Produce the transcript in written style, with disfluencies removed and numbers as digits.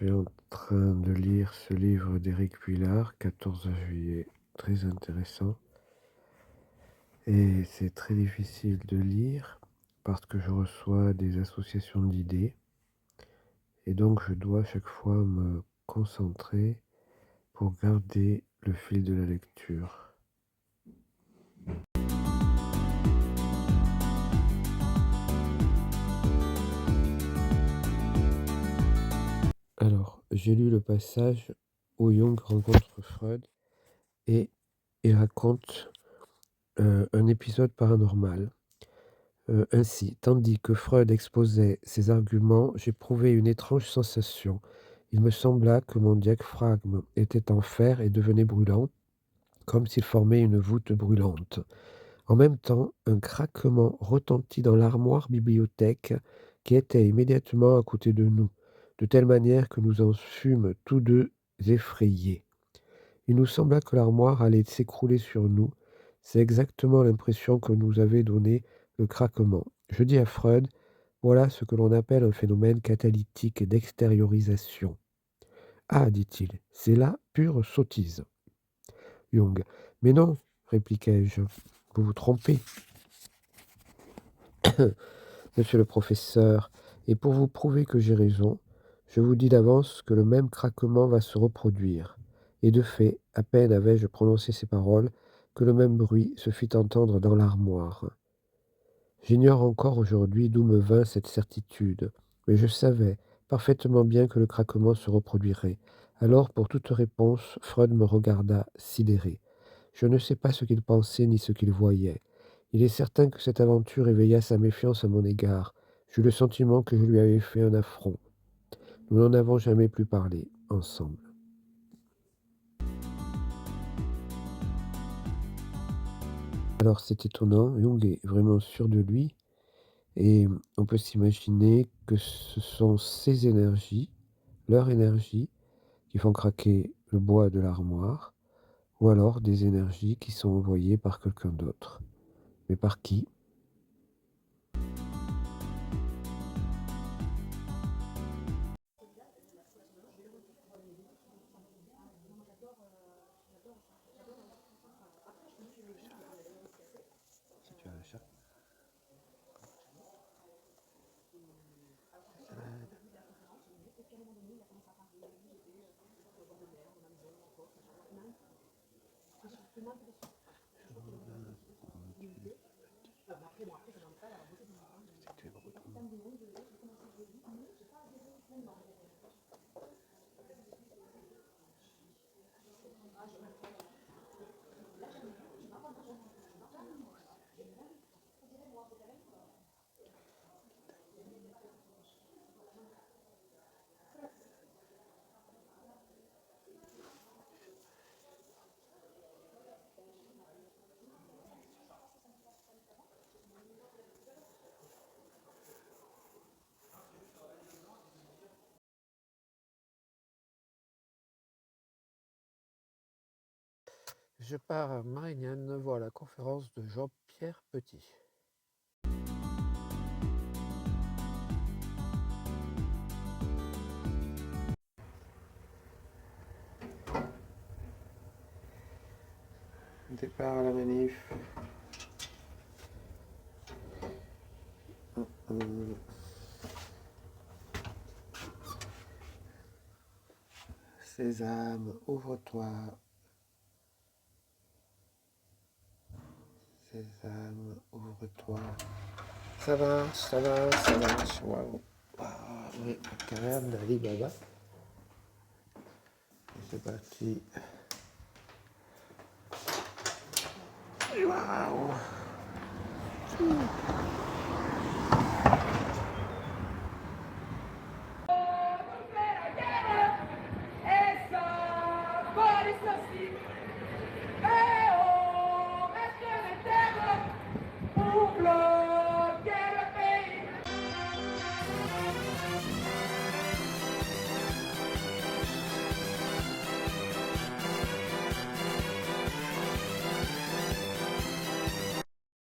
suis en train de lire ce livre d'Éric Vuillard, 14 juillet, très intéressant. Et c'est très difficile de lire parce que je reçois des associations d'idées. Et donc je dois à chaque fois me concentrer pour garder le fil de la lecture. Alors, j'ai lu le passage où Jung rencontre Freud et il raconte un épisode paranormal. Ainsi, tandis que Freud exposait ses arguments, j'éprouvais une étrange sensation. Il me sembla que mon diaphragme était en fer et devenait brûlant, comme s'il formait une voûte brûlante. En même temps, un craquement retentit dans l'armoire bibliothèque qui était immédiatement à côté de nous, de telle manière que nous en fûmes tous deux effrayés. Il nous sembla que l'armoire allait s'écrouler sur nous. C'est exactement l'impression que nous avait donnée le craquement. Je dis à Freud, voilà ce que l'on appelle un phénomène catalytique d'extériorisation. Ah, dit-il, c'est la pure sottise. Jung, mais non, répliquai-je, vous vous trompez. Monsieur le professeur, et pour vous prouver que j'ai raison, je vous dis d'avance que le même craquement va se reproduire. Et de fait, à peine avais-je prononcé ces paroles, que le même bruit se fit entendre dans l'armoire. J'ignore encore aujourd'hui d'où me vint cette certitude, mais je savais parfaitement bien que le craquement se reproduirait. Alors, pour toute réponse, Freud me regarda sidéré. Je ne sais pas ce qu'il pensait ni ce qu'il voyait. Il est certain que cette aventure éveilla sa méfiance à mon égard. J'eus le sentiment que je lui avais fait un affront. Nous n'en avons jamais plus parlé, ensemble. Alors c'est étonnant, Jung est vraiment sûr de lui, et on peut s'imaginer que ce sont ces énergies, leur énergie, qui font craquer le bois de l'armoire, ou alors des énergies qui sont envoyées par quelqu'un d'autre. Mais par qui ? Je pars à Marignane voir la conférence de Jean-Pierre Petit. Départ à la manif. Sésame, ouvre-toi. Sésame, ouvre-toi. Ça marche, ça marche, ça marche. Waouh. Ah, oui, quand même, Ali Baba. C'est parti. Waouh. Essa, Boris Nassi,